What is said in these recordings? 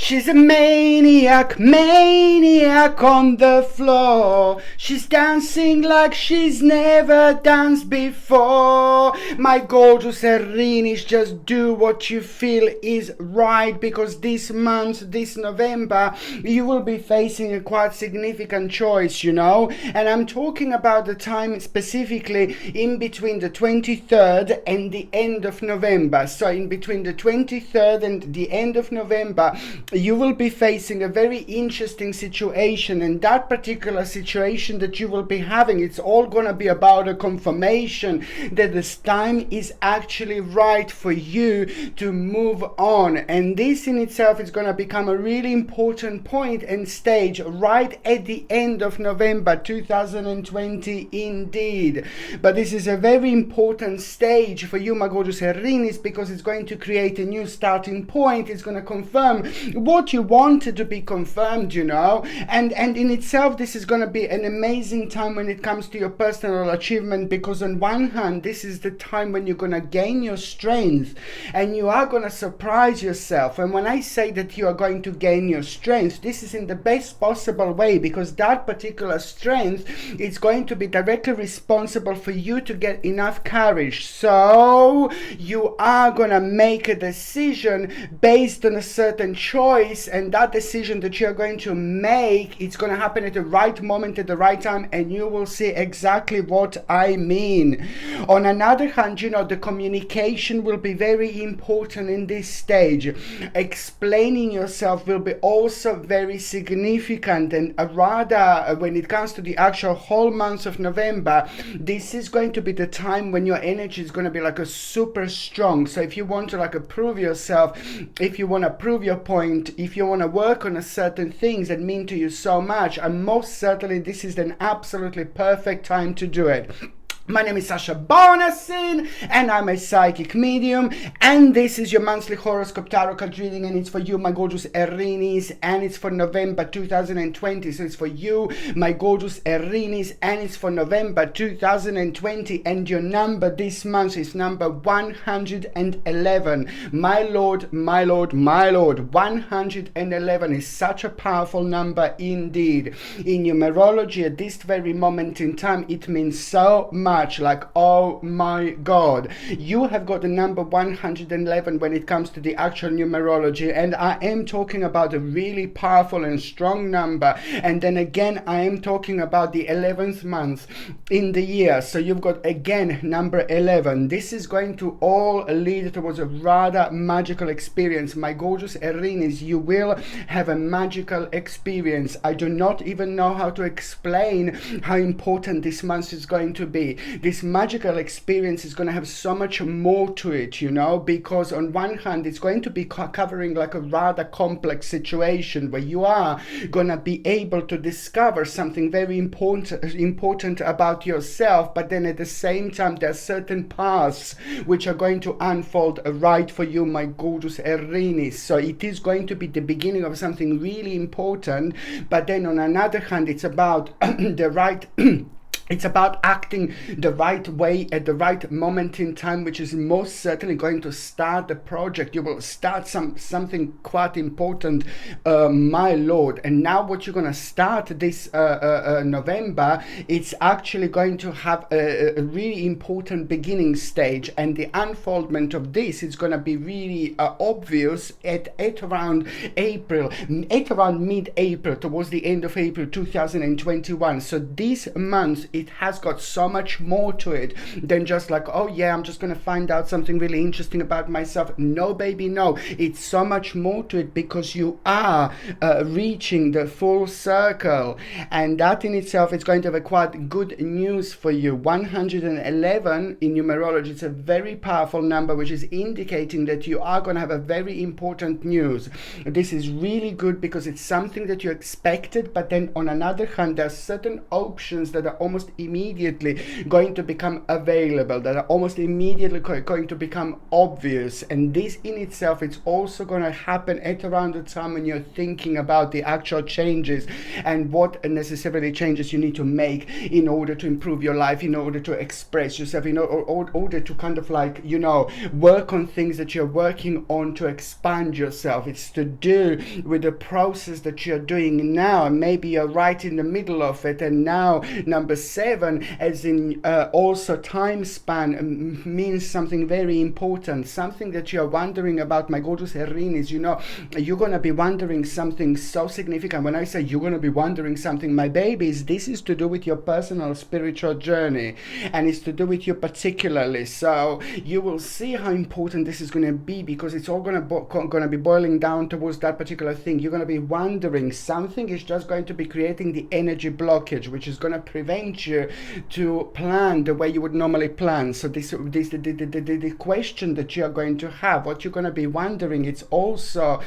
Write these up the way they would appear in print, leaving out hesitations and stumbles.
She's a maniac, maniac on the floor. She's dancing like she's never danced before. My gorgeous Aries, just do what you feel is right, because this month, this November, you will be facing a quite significant choice, you know. And I'm talking about the time specifically in between the 23rd and the end of November. So in between the 23rd and the end of November, you will be facing a very interesting situation, and that particular situation that you will be having, it's all going to be about a confirmation that this time is actually right for you to move on. And this in itself is going to become a really important point and stage right at the end of November 2020 indeed. But this is a very important stage for you, my gorgeous Aries, because it's going to create a new starting point. It's going to confirm what you wanted to be confirmed, you know. And in itself, this is going to be an amazing time when it comes to your personal achievement, because on one hand, this is the time when you're going to gain your strength and you are going to surprise yourself. And when I say that you are going to gain your strength, this is in the best possible way, because that particular strength is going to be directly responsible for you to get enough courage. So you are going to make a decision based on a certain choice, and that decision that you're going to make, it's going to happen at the right moment, at the right time, and you will see exactly what I mean. On another hand, you know, the communication will be very important in this stage. Explaining yourself will be also very significant, and rather when it comes to the actual whole month of November, this is going to be the time when your energy is going to be like a super strong. So if you want to like prove yourself, if you want to prove your point, if you want to work on a certain things that mean to you so much, and most certainly this is an absolutely perfect time to do it. My name is Sasha Bonasin, and I'm a psychic medium, and this is your monthly horoscope tarot card reading, and it's for you, my gorgeous Aries, and it's for November 2020. So it's for you, my gorgeous Aries, and it's for November 2020, and your number this month is number 111. My lord, my lord, my lord, 111 is such a powerful number indeed. In numerology, at this very moment in time, it means so much. Like, oh my god, you have got the number 111 when it comes to the actual numerology, and I am talking about a really powerful and strong number. And then again, I am talking about the 11th month in the year, so you've got again number 11. This is going to all lead towards a rather magical experience, my gorgeous Aries. You will have a magical experience. I do not even know how to explain how important this month is going to be. This magical experience is going to have so much more to it, you know, because on one hand, it's going to be covering like a rather complex situation where you are going to be able to discover something very important about yourself, but then at the same time, there are certain paths which are going to unfold right for you, my gorgeous Aries. So it is going to be the beginning of something really important, but then on another hand, it's about the right it's about acting the right way at the right moment in time, which is most certainly going to start the project. You will start something quite important, my lord. And now what you're going to start this November, it's actually going to have a really important beginning stage, and the unfoldment of this is going to be really obvious at around April, at around mid-April, towards the end of April 2021. So this month, it has got so much more to it than just like, oh yeah, I'm just going to find out something really interesting about myself. No, baby, no. It's so much more to it, because you are reaching the full circle, and that in itself is going to have a quite good news for you. 111 in numerology, it's a very powerful number, which is indicating that you are going to have a very important news. This is really good because it's something that you expected, but then on another hand, there are certain options that are almost almost immediately going to become available, that are almost immediately going to become obvious. And this in itself, it's also going to happen at around the time when you're thinking about the actual changes and what necessarily changes you need to make in order to improve your life, in order to express yourself, in order to kind of like, you know, work on things that you're working on to expand yourself. It's to do with the process that you're doing now, and maybe you're right in the middle of it. And now number 7, as in also time span, means something very important, something that you're wondering about, my gorgeous Aries. You know, you're going to be wondering something so significant. When I say you're going to be wondering something, my babies, this is to do with your personal spiritual journey, and it's to do with you particularly. So you will see how important this is going to be, because it's all going to be boiling down towards that particular thing. You're going to be wondering something is just going to be creating the energy blockage, which is going to prevent you to plan the way you would normally plan. So the question that you're going to have, what you're going to be wondering, it's also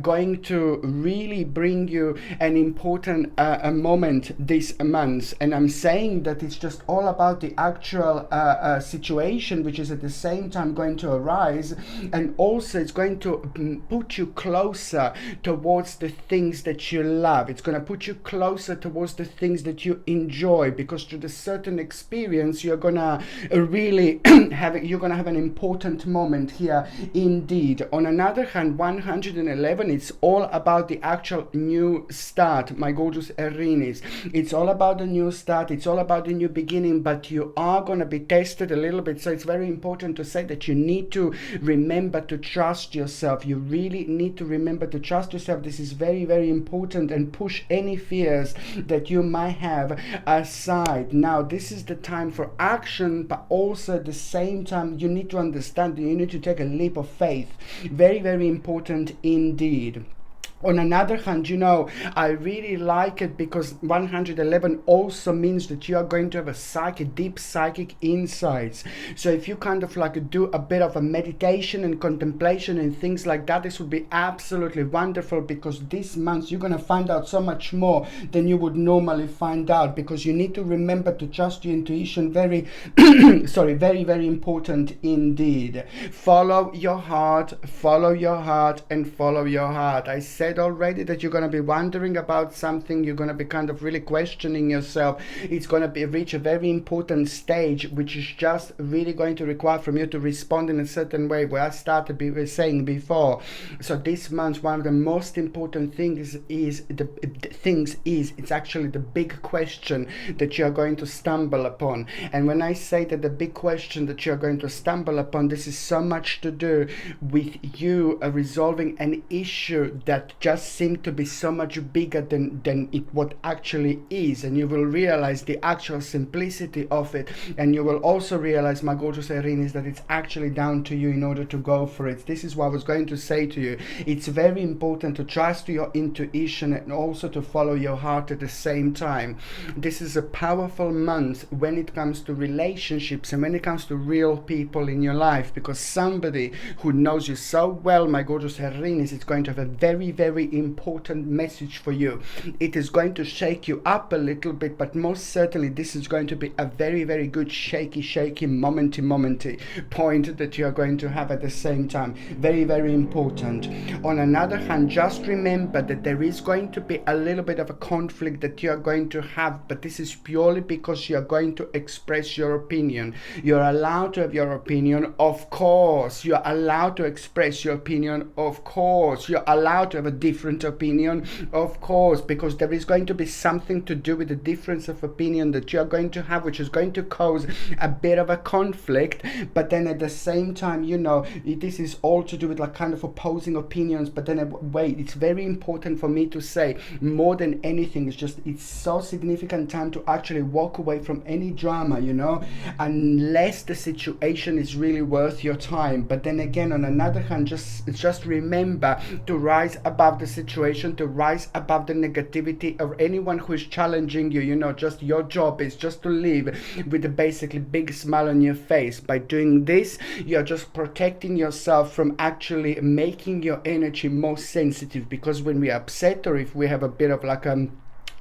going to really bring you an important a moment this month. And I'm saying that it's just all about the actual situation, which is at the same time going to arise, and also it's going to put you closer towards the things that you love. It's going to put you closer towards the things that you enjoy, because through the certain experience you're gonna really you're gonna have an important moment here indeed. On another hand, 111, it's all about the actual new start, my gorgeous Aries. It's all about the new start, it's all about the new beginning, but you are going to be tested a little bit. So it's very important to say that you need to remember to trust yourself. You really need to remember to trust yourself. This is very, very important, and push any fears that you might have aside. Now, this is the time for action, but also at the same time, you need to understand that you need to take a leap of faith. Very, very important indeed. On another hand, you know, I really like it because 111 also means that you are going to have deep psychic insights. So if you kind of like do a bit of a meditation and contemplation and things like that, this would be absolutely wonderful, because this month you're going to find out so much more than you would normally find out, because you need to remember to trust your intuition. Very, very, very important indeed. Follow your heart, and follow your heart. I said already that you're going to be wondering about something, you're going to be kind of really questioning yourself. It's going to reach a very important stage, which is just really going to require from you to respond in a certain way, where I started saying before. So this month, one of the most important things is it's actually the big question that you're going to stumble upon. And when I say that the big question that you're going to stumble upon, this is so much to do with you resolving an issue that just seemed to be so much bigger than it what actually is. And you will realize the actual simplicity of it, and you will also realize, my gorgeous Aries, that it's actually down to you in order to go for it. This is what I was going to say to you. It's very important to trust your intuition and also to follow your heart at the same time. This is a powerful month when it comes to relationships and when it comes to real people in your life, because somebody who knows you so well, my gorgeous Aries, is going to have a very, very important message for you. It is going to shake you up a little bit, but most certainly this is going to be a very, very good shaky momenty point that you are going to have at the same time. Very, very important. On another hand, just remember that there is going to be a little bit of a conflict that you are going to have, but this is purely because you are going to express your opinion. You're allowed to have your opinion, of course. You're allowed to express your opinion, of course. You're allowed to have a different opinion, of course, because there is going to be something to do with the difference of opinion that you're going to have, which is going to cause a bit of a conflict. But then at the same time, you know, this is all to do with like kind of opposing opinions. But then wait, it's very important for me to say, more than anything, it's so significant time to actually walk away from any drama, you know, unless the situation is really worth your time. But then again, on another hand, just remember to rise above the situation, to rise above the negativity of anyone who is challenging you. You know, just your job is just to live with a basically big smile on your face. By doing this, you're just protecting yourself from actually making your energy more sensitive, because when we're upset, or if we have a bit of like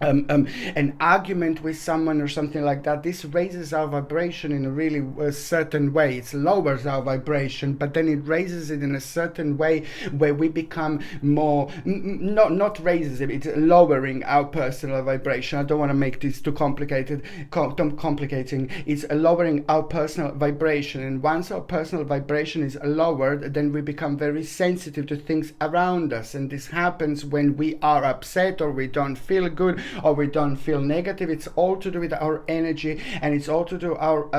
an argument with someone or something like that, this raises our vibration in a really certain way. It lowers our vibration, but then it raises it in a certain way where we become more, not raises it, it's lowering our personal vibration. I don't want to make this too complicated, complicating. It's lowering our personal vibration, and once our personal vibration is lowered, then we become very sensitive to things around us, and this happens when we are upset or we don't feel good or we don't feel negative. It's all to do with our energy, and it's all to do our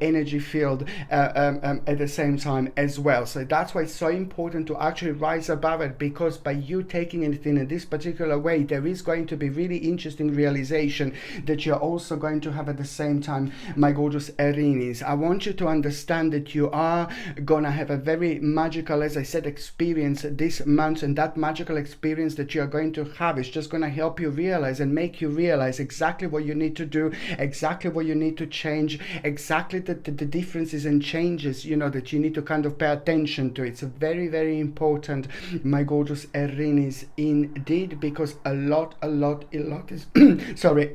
energy field at the same time as well. So that's why it's so important to actually rise above it, because by you taking it in this particular way, there is going to be really interesting realization that you're also going to have at the same time, my gorgeous Aries. I want you to understand that you are gonna have a very magical, as I said, experience this month, and that magical experience that you're going to have is just going to help you realize and make you realize exactly what you need to do, exactly what you need to change, exactly the differences and changes, you know, that you need to kind of pay attention to. It's very, very important, my gorgeous Aries, indeed, because a lot is sorry,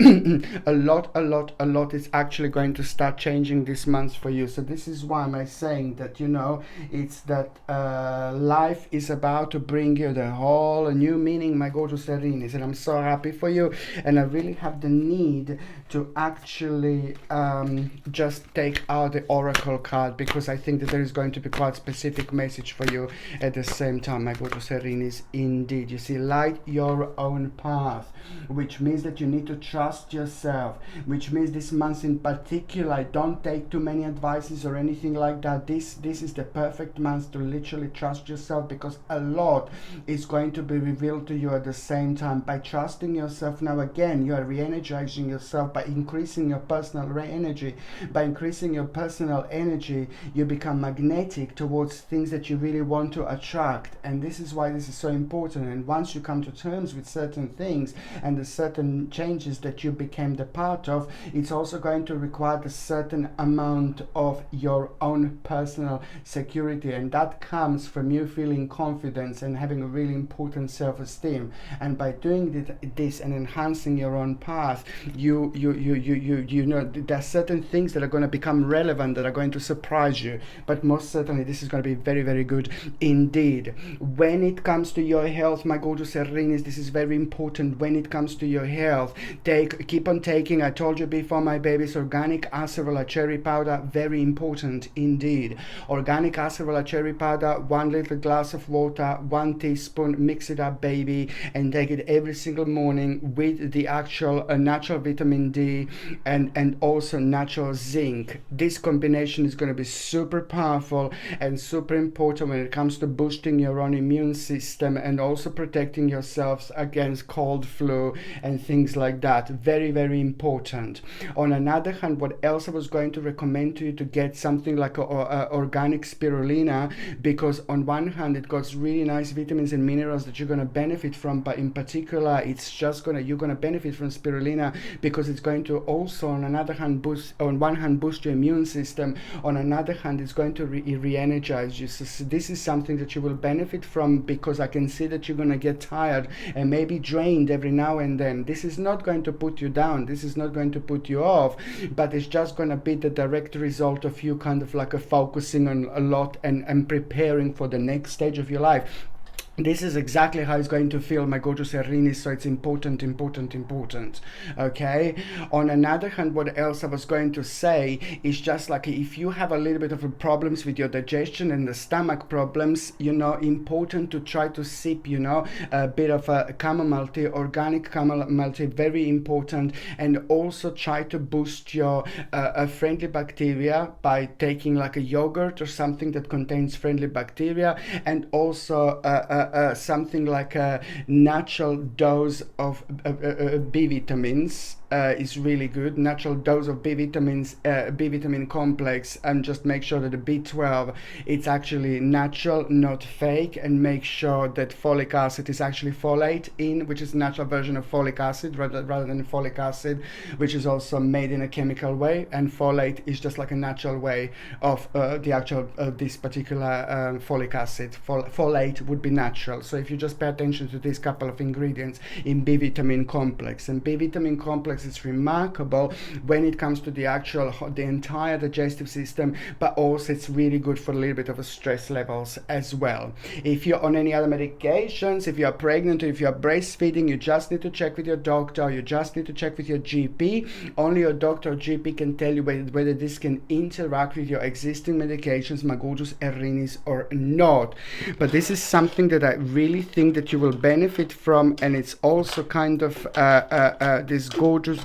a lot is actually going to start changing this month for you. So this is why I'm saying that, you know, it's that life is about to bring you the whole new meaning, my gorgeous Aries, and I'm so happy for you. And I really have the need to actually just take out the oracle card, because I think that there is going to be quite specific message for you at the same time, my gorgeous Aries, indeed. You see, light your own path, which means that you need to trust yourself, which means this month in particular, don't take too many advices or anything like that. This is the perfect month to literally trust yourself, because a lot is going to be revealed to you at the same time. By trusting yourself now, again, you are re-energizing yourself by increasing your personal energy. By increasing your personal energy, you become magnetic towards things that you really want to attract, and this is why this is so important. And once you come to terms with certain things and the certain changes that you became the part of, it's also going to require a certain amount of your own personal security, and that comes from you feeling confidence and having a really important self-esteem. And by doing this and enhancing your own path, you know, there are certain things that are going to become relevant, that are going to surprise you, but most certainly this is going to be very, very good indeed. When it comes to your health, my gorgeous Aries, this is very important. When it comes to your health, keep on taking, I told you before, my babies, organic acerola cherry powder, very important indeed. Organic acerola cherry powder, 1 little glass of water, 1 teaspoon, mix it up, baby, and take it every single morning with the actual natural vitamin D and also natural zinc. This combination is going to be super powerful and super important when it comes to boosting your own immune system and also protecting yourselves against cold, flu and things like that. Very, very important. On another hand, what else I was going to recommend to you, to get something like a organic spirulina, because on one hand it got really nice vitamins and minerals that you're going to benefit from, but in particular it's just you're going to benefit from spirulina because it's going to also on another hand boost your immune system, on another hand it's going to re-energize you. So this is something that you will benefit from, because I can see that you're going to get tired and maybe drained every now and then. This is not going to put you down, this is not going to put you off, but it's just going to be the direct result of you kind of like focusing on a lot and preparing for the next stage of your life. This is exactly how it's going to feel, my gorgeous Aries, so it's important, okay? On another hand, what else I was going to say is just like, if you have a little bit of problems with your digestion and the stomach problems, you know, important to try to sip, you know, a bit of a chamomile tea, organic chamomile tea, very important. And also try to boost your friendly bacteria by taking like a yogurt or something that contains friendly bacteria, and also something like a natural dose of B vitamins, is really good. Natural dose of B vitamins, B vitamin complex, and just make sure that the B12 it's actually natural, not fake, and make sure that folic acid is actually folate in, which is a natural version of folic acid rather than folic acid, which is also made in a chemical way, and folate is just like a natural way of the actual this particular folic acid. Folate would be natural. So if you just pay attention to these couple of ingredients in B vitamin complex, and B vitamin complex is remarkable when it comes to the entire digestive system, but also it's really good for a little bit of a stress levels as well. If you're on any other medications, if you're pregnant, or if you're breastfeeding, you just need to check with your doctor, you just need to check with your GP. Only your doctor or GP can tell you whether this can interact with your existing medications, my gorgeous Aries, or not. But this is something that I really think that you will benefit from, and it's also kind of this gorgeous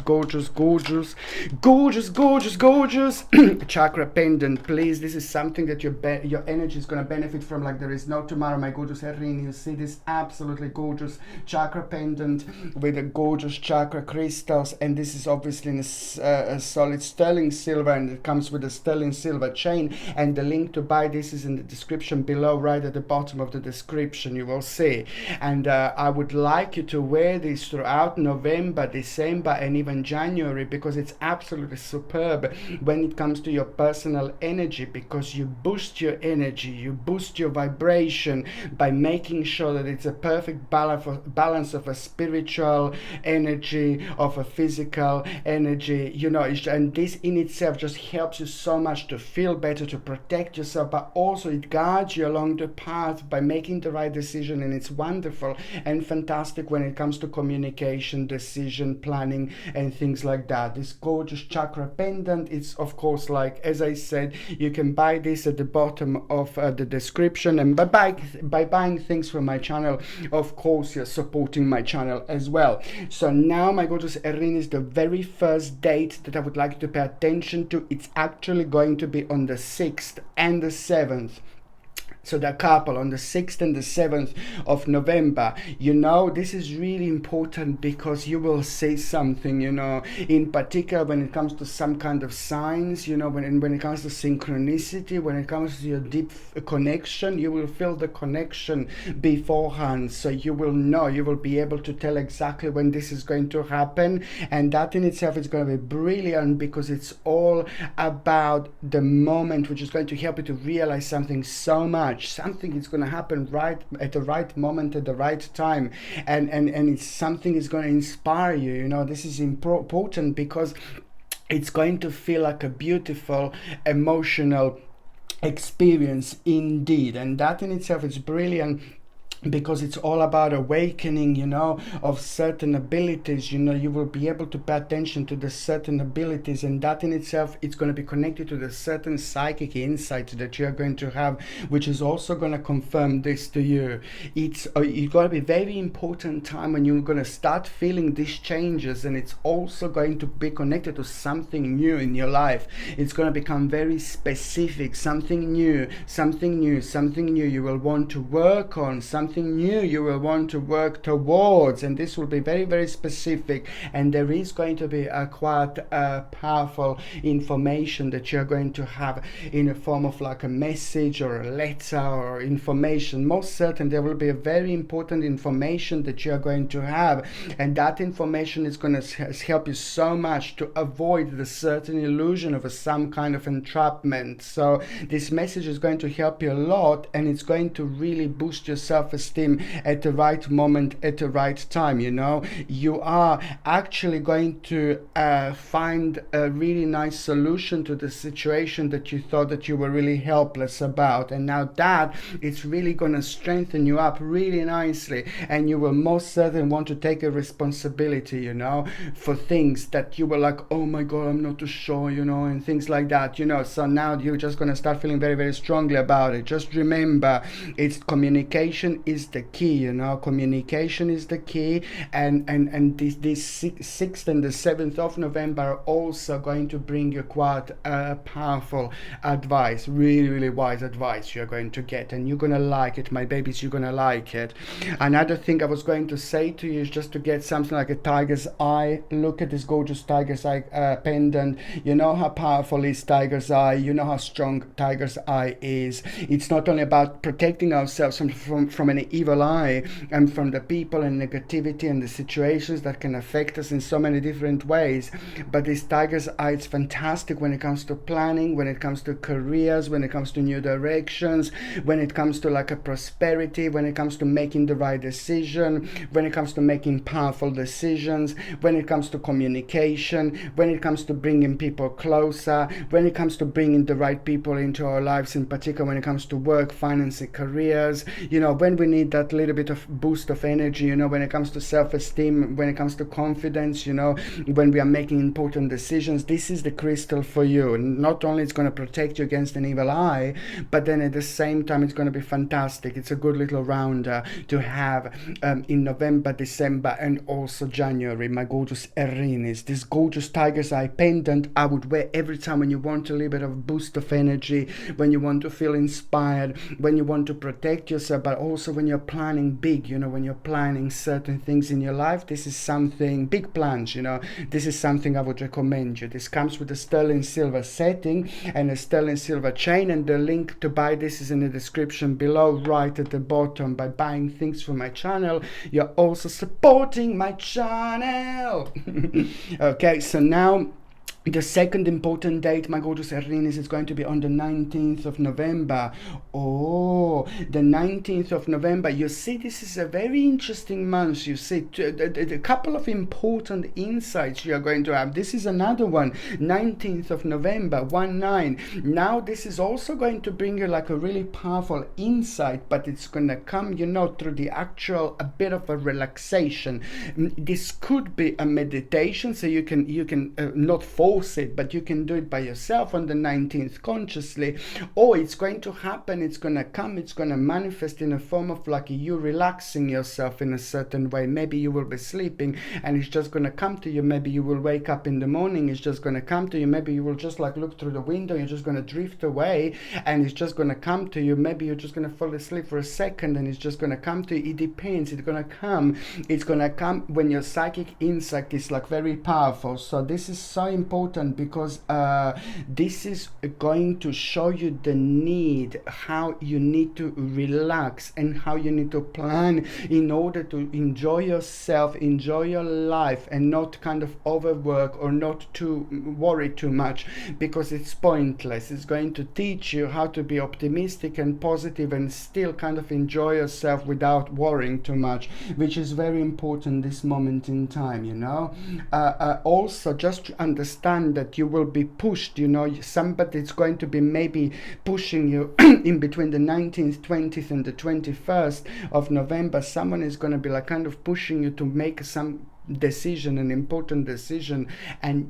chakra pendant. Please, this is something that your energy is going to benefit from like there is no tomorrow, my gorgeous Aries. You see this absolutely gorgeous chakra pendant with the gorgeous chakra crystals, and this is obviously in a solid sterling silver, and it comes with a sterling silver chain, and the link to buy this is in the description below, right at the bottom of the description, you will see. And I would like you to wear this throughout November, December, and even January, because it's absolutely superb when it comes to your personal energy, because you boost your energy, you boost your vibration by making sure that it's a perfect balance of a spiritual energy, of a physical energy, you know, and this in itself just helps you so much to feel better, to protect yourself, but also it guides you along the path by making the right decision. And it's wonderful and fantastic when it comes to communication, decision planning, and things like that. This gorgeous chakra pendant, it's of course, like as I said, you can buy this at the bottom of the description, and by buying things from my channel, of course you're supporting my channel as well. So now, my gorgeous Aries, the very first date that I would like you to pay attention to, it's actually going to be on the 6th and the 7th. So the couple on the 6th and the 7th of November, you know, this is really important because you will say something, you know, in particular when it comes to some kind of signs, you know, when it comes to synchronicity, when it comes to your deep connection, you will feel the connection beforehand. So you will know, you will be able to tell exactly when this is going to happen. And that in itself is going to be brilliant, because it's all about the moment, which is going to help you to realize something so much. Something is going to happen right at the right moment, at the right time, and it's something is going to inspire you. You know, this is important because it's going to feel like a beautiful emotional experience indeed, and that in itself is brilliant, because it's all about awakening, you know, of certain abilities. You know, you will be able to pay attention to the certain abilities, and that in itself, it's going to be connected to the certain psychic insight that you're going to have, which is also going to confirm this to you. It's going to be very important time when you're going to start feeling these changes, and it's also going to be connected to something new in your life. It's going to become very specific, something new you will want to work on, something new you will want to work towards, and this will be very, very specific. And there is going to be a quite powerful information that you're going to have in a form of like a message or a letter or information. Most certain there will be a very important information that you're going to have, and that information is going to help you so much to avoid the certain illusion of some kind of entrapment. So this message is going to help you a lot, and it's going to really boost your self-esteem at the right moment, at the right time. You know, you are actually going to find a really nice solution to the situation that you thought that you were really helpless about, and now that it's really going to strengthen you up really nicely, and you will most certainly want to take a responsibility, you know, for things that you were like, oh my god, I'm not too sure, you know, and things like that, you know. So now you're just going to start feeling very, very strongly about it. Just remember, it's communication is the key, you know, communication is the key, and this 6th and the 7th of November are also going to bring you quite powerful advice, really wise advice you're going to get, and you're gonna like it, my babies, you're gonna like it. Another thing I was going to say to you is just to get something like a tiger's eye. Look at this gorgeous tiger's eye pendant. You know how powerful is tiger's eye, you know how strong tiger's eye is. It's not only about protecting ourselves from an evil eye and from the people and negativity and the situations that can affect us in so many different ways, but this tiger's eye is fantastic when it comes to planning, when it comes to careers, when it comes to new directions, when it comes to like a prosperity, when it comes to making the right decision, when it comes to making powerful decisions, when it comes to communication, when it comes to bringing people closer, when it comes to bringing the right people into our lives, in particular when it comes to work, finance, and careers, you know, when we need that little bit of boost of energy, you know, when it comes to self-esteem, when it comes to confidence, you know, when we are making important decisions. This is the crystal for you. Not only it's going to protect you against an evil eye, but then at the same time it's going to be fantastic. It's a good little rounder to have in November, December, and also January. My gorgeous Aries, this gorgeous tiger's eye pendant I would wear every time when you want a little bit of boost of energy, when you want to feel inspired, when you want to protect yourself, but also when you're planning big, you know, when you're planning certain things in your life. This is something, big plans, you know, this is something I would recommend you. This comes with a sterling silver setting and a sterling silver chain, and the link to buy this is in the description below, right at the bottom. By buying things from my channel, you're also supporting my channel. Okay, so now the second important date, my gorgeous Aries, is going to be on the 19th of November. Oh, the 19th of November. You see, this is a very interesting month. You see, a couple of important insights you are going to have. This is another one, 19th of November, 1-9. Now, this is also going to bring you like a really powerful insight, but it's going to come, you know, through the actual, a bit of a relaxation. This could be a meditation, so you can not force it, but you can do it by yourself on the 19th consciously, or it's going to happen, it's going to come, it's going to manifest in a form of like you relaxing yourself in a certain way. Maybe you will be sleeping and it's just going to come to you. Maybe you will wake up in the morning, it's just going to come to you. Maybe you will just like look through the window, you're just going to drift away and it's just going to come to you. Maybe you're just going to fall asleep for a second and it's just going to come to you. It depends. It's going to come when your psychic insight is like very powerful. So this is so important because this is going to show you the need, how you need to relax and how you need to plan in order to enjoy yourself, enjoy your life, and not kind of overwork or not to worry too much, because it's pointless. It's going to teach you how to be optimistic and positive and still kind of enjoy yourself without worrying too much, which is very important this moment in time, you know. Also, just to understand that you will be pushed, you know, somebody's going to be maybe pushing you in between the 19th, 20th and the 21st of November. Someone is going to be like kind of pushing you to make some decision, an important decision, and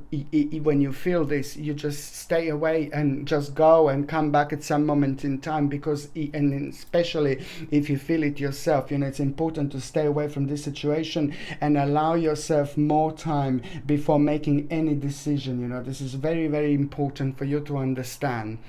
when you feel this, you just stay away and just go and come back at some moment in time, because and especially if you feel it yourself, you know, it's important to stay away from this situation and allow yourself more time before making any decision. You know, this is very important for you to understand.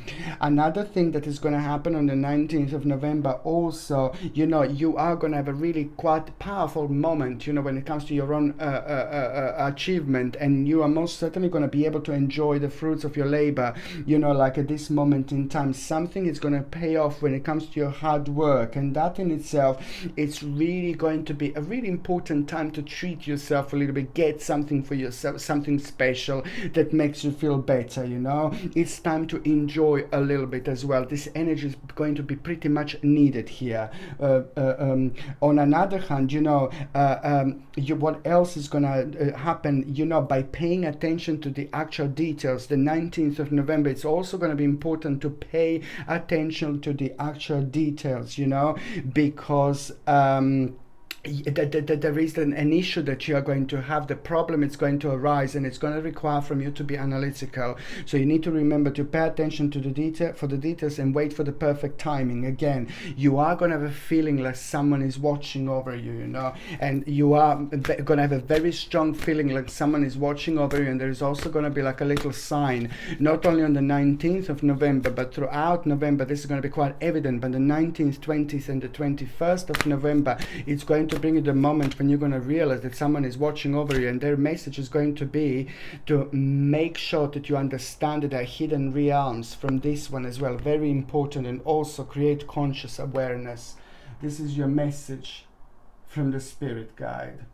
Another thing that is going to happen on the 19th of November also, you know, you are going to have a really quite powerful moment, you know, when it comes to your own achievement, and you are most certainly going to be able to enjoy the fruits of your labor, you know, like at this moment in time. Something is going to pay off when it comes to your hard work, and that in itself, it's really going to be a really important time to treat yourself a little bit, get something for yourself, something special that makes you feel better, you know. It's time to enjoy a little bit as well. This energy is going to be pretty much needed here. On another hand, you know, what else is going to happen, you know, by paying attention to the actual details. The 19th of November, it's also going to be important to pay attention to the actual details, you know, because there is an issue that you are going to have, the problem is going to arise, and it's going to require from you to be analytical. So you need to remember to pay attention to the details and wait for the perfect timing. Again, you are going to have a feeling like someone is watching over you, you know, and you are going to have a very strong feeling like someone is watching over you. And there is also going to be like a little sign, not only on the 19th of November, but throughout November. This is going to be quite evident, but the 19th, 20th and the 21st of November, it's going to bring you the moment when you're going to realize that someone is watching over you, and their message is going to be to make sure that you understand that there are hidden realms from this one as well, very important, and also create conscious awareness. This is your message from the spirit guide,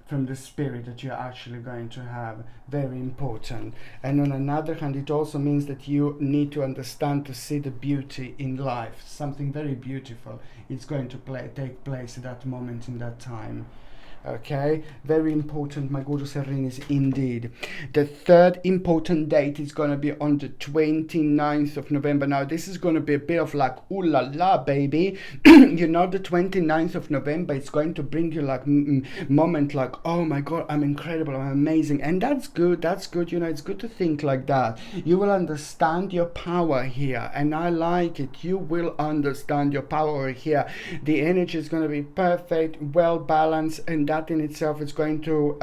from the spirit that you're actually going to have, very important. And on another hand, it also means that you need to understand to see the beauty in life. Something very beautiful is going to take place at that moment in that time. Okay, very important, my Guru Sereni's indeed. The third important date is going to be on the 29th of November. Now, this is going to be a bit of like, ooh la la, baby. You know, the 29th of November, it's going to bring you like moment like, oh my God, I'm incredible, I'm amazing. And that's good, you know, it's good to think like that. You will understand your power here, and I like it. You will understand your power here. The energy is going to be perfect, well balanced, and that in itself is going to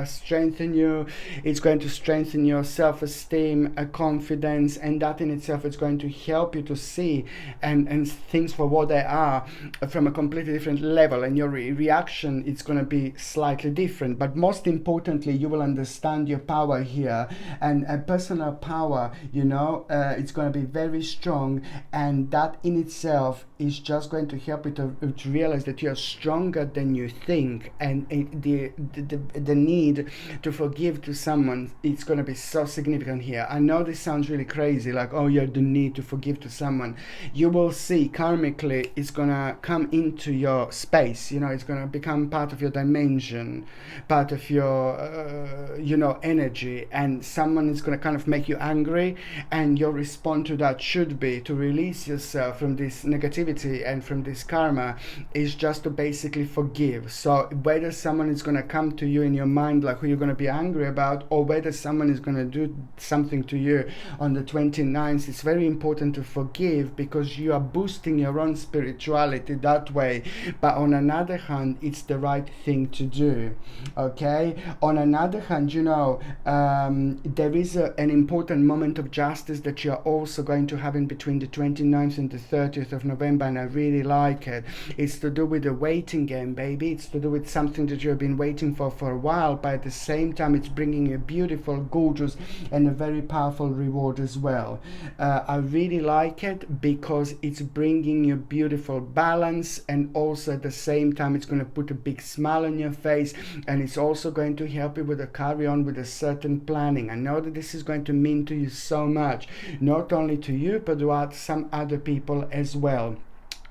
strengthen you. It's going to strengthen your self-esteem, confidence, and that in itself is going to help you to see and things for what they are from a completely different level, and your reaction is going to be slightly different. But most importantly, you will understand your power here, and a personal power, you know, it's going to be very strong, and that in itself is just going to help you to realize that you are stronger than you think. And the need to forgive to someone, it's going to be so significant here. I know this sounds really crazy, like, oh yeah, the need to forgive to someone. You will see karmically it's going to come into your space, you know, it's going to become part of your dimension, part of your you know, energy, and someone is going to kind of make you angry, and your response to that should be to release yourself from this negativity and from this karma, is just to basically forgive. So whether someone is going to come to you in your mind like who you're going to be angry about, or whether someone is going to do something to you on the 29th, it's very important to forgive, because you are boosting your own spirituality that way. But on another hand, it's the right thing to do. Okay, on another hand, you know, there is an important moment of justice that you're also going to have in between the 29th and the 30th of November, and I really like it. It's to do with the waiting game, baby. It's to do with something that you've been waiting for a while, but at the same time it's bringing a beautiful, gorgeous and a very powerful reward as well. I really like it because it's bringing you beautiful balance, and also at the same time it's going to put a big smile on your face, and it's also going to help you with a carry on with a certain planning. I know that this is going to mean to you so much, not only to you but to some other people as well.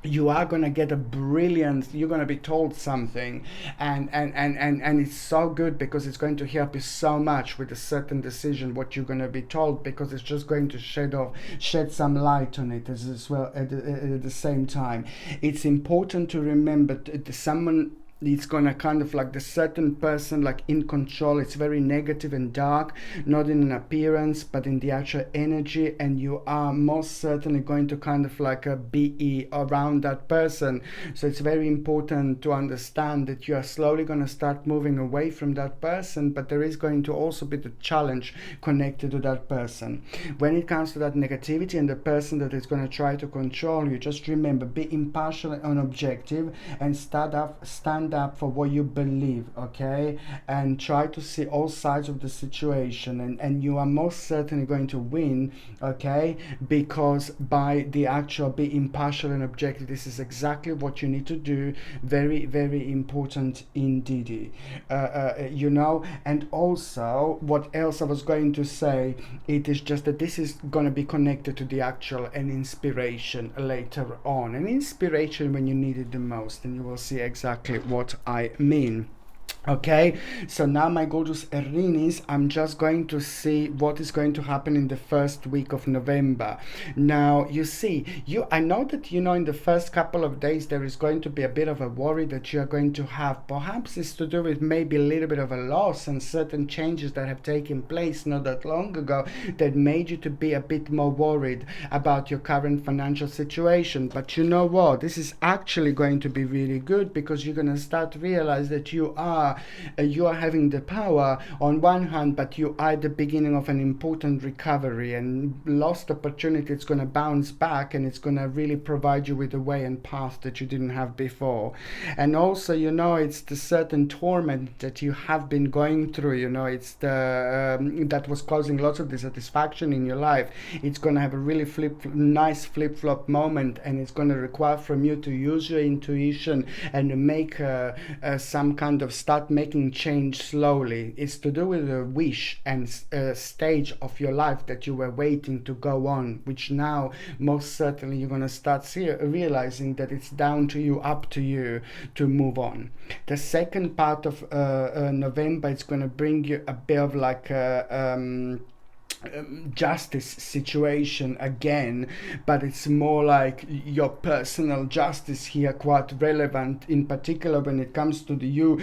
You are going to get a brilliant, you're going to be told something, and it's so good, because it's going to help you so much with a certain decision what you're going to be told, because it's just going to shed some light on it as well. At the same time, it's important to remember that someone, it's gonna kind of like the certain person like in control. It's very negative and dark, not in an appearance but in the actual energy, and you are most certainly going to kind of like be around that person. So it's very important to understand that you are slowly going to start moving away from that person, but there is going to also be the challenge connected to that person. When it comes to that negativity and the person that is going to try to control you, just remember, be impartial and objective, and stand up for what you believe, okay, and try to see all sides of the situation, and you are most certainly going to win, okay, because by the actual be impartial and objective, this is exactly what you need to do. Very, very important indeed. You know, and also what else I was going to say, it is just that this is going to be connected to the actual and inspiration later on, and inspiration when you need it the most, and you will see exactly what I mean. Okay, so now my gorgeous Aries, I'm just going to see what is going to happen in the first week of November. Now, you see, I know that, in the first couple of days there is going to be a bit of a worry that you are going to have. Perhaps it's to do with maybe a little bit of a loss and certain changes that have taken place not that long ago that made you to be a bit more worried about your current financial situation. But you know what? This is actually going to be really good, because you're going to start to realize that you are having the power on one hand, but you are at the beginning of an important recovery, and lost opportunity, it's going to bounce back, and it's going to really provide you with a way and path that you didn't have before. And also, it's the certain torment that you have been going through, it's the that was causing lots of dissatisfaction in your life. It's going to have a really nice flip-flop moment, and it's going to require from you to use your intuition and to make some kind of start making change slowly. It's to do with a wish and stage of your life that you were waiting to go on, which now most certainly you're going to start realizing that it's down to you, up to you to move on. The second part of November, it's going to bring you a bit of like justice situation again, but it's more like your personal justice here, quite relevant, in particular when it comes to you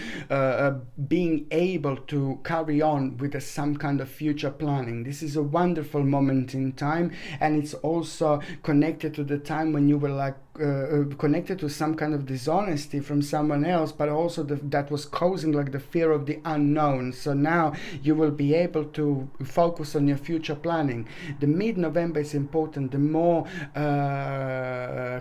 being able to carry on with some kind of future planning. This is a wonderful moment in time, and it's also connected to the time when you were like connected to some kind of dishonesty from someone else, but also that was causing like the fear of the unknown. So now you will be able to focus on your future planning. The mid-November is important. The more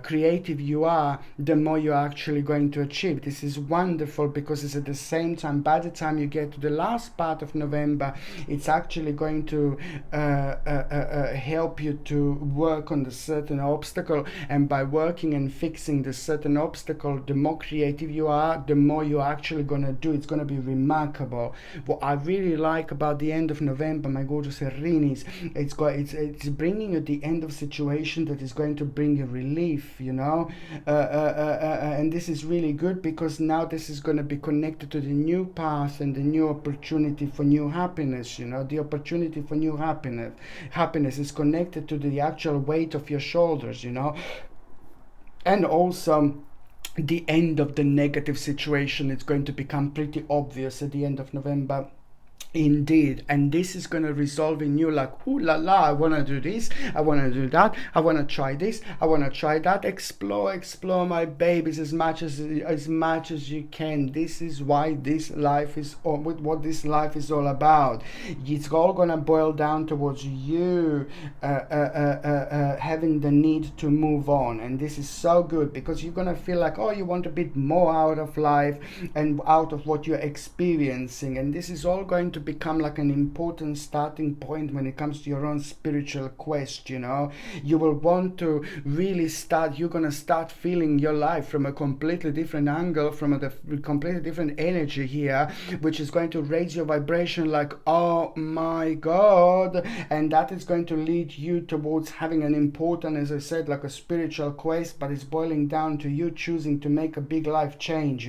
creative you are, the more you're actually going to achieve. This is wonderful, because it's at the same time, by the time you get to the last part of November, it's actually going to help you to work on the certain obstacle, and by working and fixing the certain obstacle, the more creative you are, the more you're actually going to do. It's going to be remarkable. What I really like about the end of November, my gorgeous Aries, it's bringing you the end of situation that is going to bring you relief, and this is really good, because now this is going to be connected to the new path and the new opportunity for new happiness. The opportunity for new happiness is connected to the actual weight of your shoulders, and also the end of the negative situation. It's going to become pretty obvious at the end of November. Indeed, and this is going to resolve in you like, ooh la la, I want to do this, I want to do that, I want to try this, I want to try that. Explore my babies as much as you can. This is why this life is what this life is all about. It's all going to boil down towards you having the need to move on, and this is so good, because you're going to feel like, you want a bit more out of life and out of what you're experiencing, and this is all going to become like an important starting point when it comes to your own spiritual quest. You will want to really you're going to start feeling your life from a completely different angle, from a completely different energy here, which is going to raise your vibration like, oh my god, and that is going to lead you towards having an important, as I said, like a spiritual quest, but it's boiling down to you choosing to make a big life change,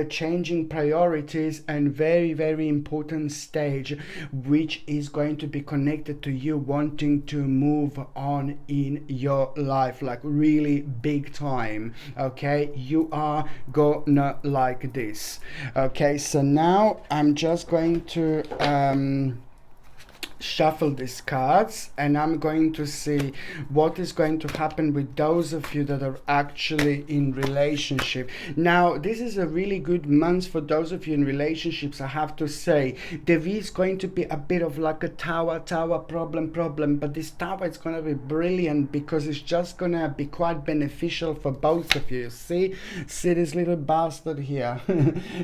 changing priorities, and very, very important stage, which is going to be connected to you wanting to move on in your life, like really big time. Okay, you are gonna like this. Okay, so now I'm just going to shuffle these cards, and I'm going to see what is going to happen with those of you that are actually in relationship. Now, this is a really good month for those of you in relationships. I have to say, there is going to be a bit of like a tower problem, but this tower is going to be brilliant, because it's just going to be quite beneficial for both of you. See this little bastard here,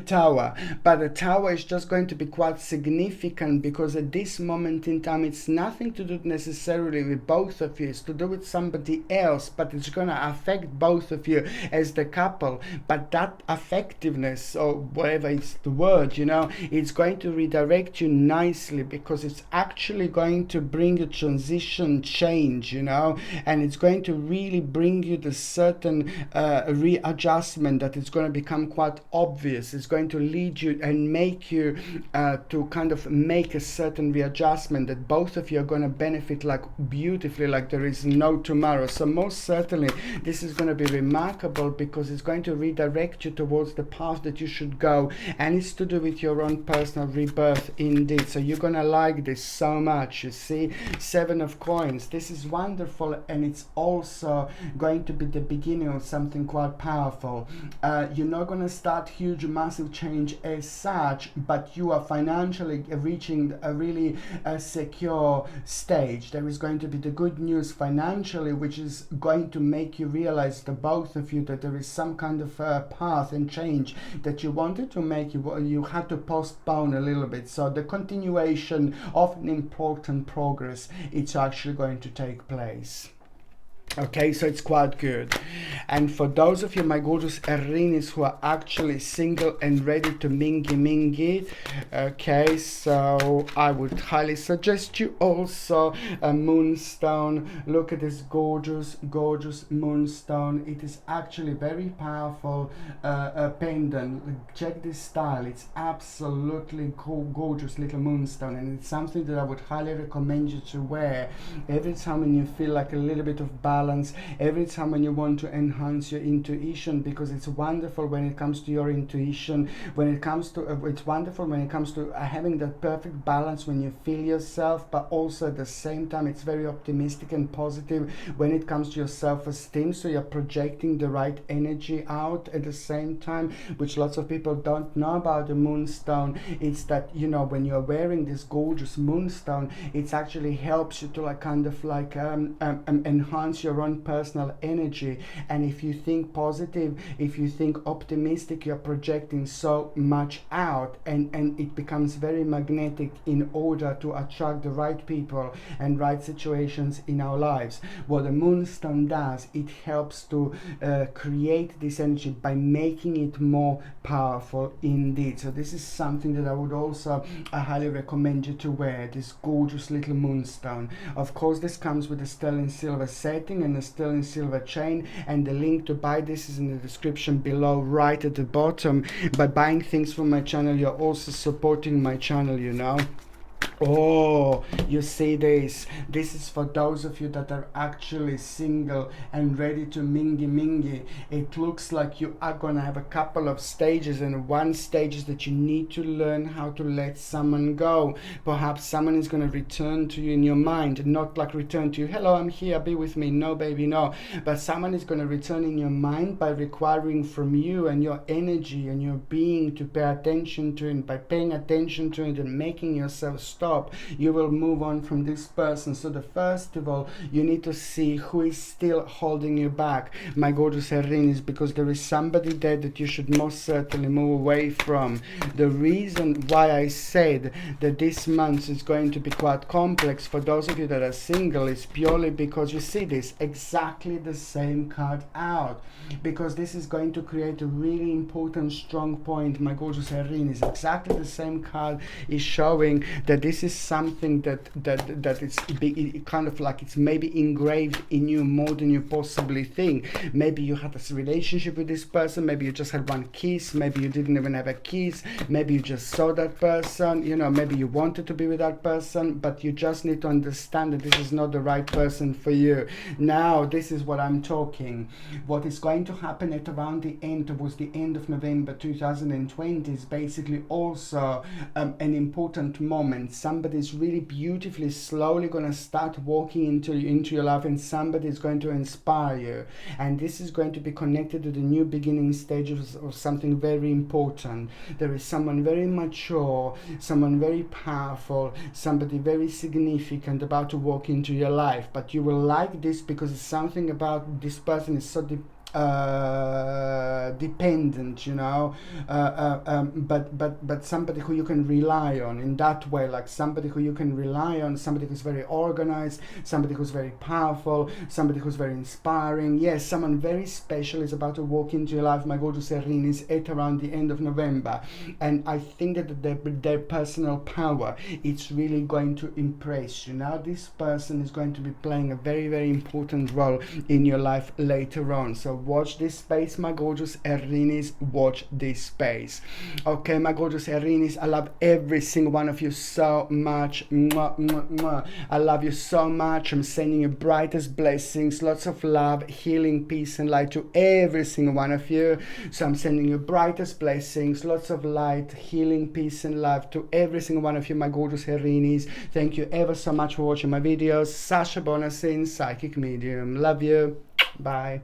tower. But the tower is just going to be quite significant, because at this moment point in time, it's nothing to do necessarily with both of you. It's to do with somebody else, but it's going to affect both of you as the couple. But that effectiveness, or whatever is the word, it's going to redirect you nicely, because it's actually going to bring a transition change, and it's going to really bring you the certain readjustment that is going to become quite obvious. It's going to lead you and make you to kind of make a certain readjustment that both of you are going to benefit like beautifully, like there is no tomorrow. So most certainly this is going to be remarkable, because it's going to redirect you towards the path that you should go, and it's to do with your own personal rebirth indeed. So you're going to like this so much. You see, 7 of coins, this is wonderful, and it's also going to be the beginning of something quite powerful. You're not going to start huge massive change as such, but you are financially reaching a really secure stage. There is going to be the good news financially, which is going to make you realize, the both of you, that there is some kind of path and change that you wanted to make, you had to postpone a little bit. So the continuation of an important progress, it's actually going to take place. Okay, so it's quite good. And for those of you, my gorgeous Aries, who are actually single and ready to mingy, okay, so I would highly suggest you also a moonstone. Look at this gorgeous moonstone. It is actually very powerful pendant. Check this style. It's absolutely gorgeous little moonstone, and it's something that I would highly recommend you to wear every time when you feel like a little bit of balance, every time when you want to enhance your intuition, because it's wonderful when it comes to your intuition, when it comes to it's wonderful when it comes to having that perfect balance when you feel yourself, but also at the same time it's very optimistic and positive when it comes to your self-esteem. So you're projecting the right energy out at the same time, which lots of people don't know about the moonstone. It's that, when you're wearing this gorgeous moonstone, it actually helps you to like kind of like enhance your own personal energy. And if you think positive, if you think optimistic, you're projecting so much out, and it becomes very magnetic in order to attract the right people and right situations in our lives. What the moonstone does, it helps to create this energy by making it more powerful indeed. So this is something that I would also highly recommend you to wear, this gorgeous little moonstone. Of course, this comes with a sterling silver setting and a sterling silver chain, and the link to buy this is in the description below, right at the bottom. By buying things from my channel, you're also supporting my channel, Oh, you see this is for those of you that are actually single and ready to mingy. It looks like you are gonna have a couple of stages, and one stage is that you need to learn how to let someone go. Perhaps someone is gonna return to you in your mind, not like return to you, hello, I'm here, be with me, no baby, no, but someone is gonna return in your mind by requiring from you and your energy and your being to pay attention to it. By paying attention to it and making yourself stop, you will move on from this person. So the first of all, you need to see who is still holding you back, my gorgeous Aries, because there is somebody there that you should most certainly move away from. The reason why I said that this month is going to be quite complex for those of you that are single is purely because you see this exactly the same card out, because this is going to create a really important strong point, my gorgeous Aries. Exactly the same card is showing that this is something that it's kind of like it's maybe engraved in you more than you possibly think. Maybe you had this relationship with this person, maybe you just had one kiss, maybe you didn't even have a kiss, maybe you just saw that person, maybe you wanted to be with that person, but you just need to understand that this is not the right person for you. Now, this is what I'm talking. What is going to happen at around the end, towards the end of November 2020, is basically also an important moment. Somebody's really beautifully, slowly going to start walking into your life, and somebody is going to inspire you. And this is going to be connected to the new beginning stages of something very important. There is someone very mature, someone very powerful, somebody very significant about to walk into your life. But you will like this because it's something about this person is so dependent, you know, but somebody who you can rely on in that way, like somebody who you can rely on, somebody who's very organized, somebody who's very powerful, somebody who's very inspiring. Yes, someone very special is about to walk into your life, my gorgeous Aries, at around the end of November, and I think that their personal power, it's really going to impress you. Now this person is going to be playing a very, very important role in your life later on. So watch this space, my gorgeous Aries, watch this space. Okay, my gorgeous Aries, I love every single one of you so much. Mwah, mwah, mwah. I love you so much. I'm sending you brightest blessings, lots of love, healing, peace and light to every single one of you. So I'm sending you brightest blessings, lots of light, healing, peace and love to every single one of you, my gorgeous Aries. Thank you ever so much for watching my videos. Sasha Bonasin, Psychic Medium. Love you. Bye.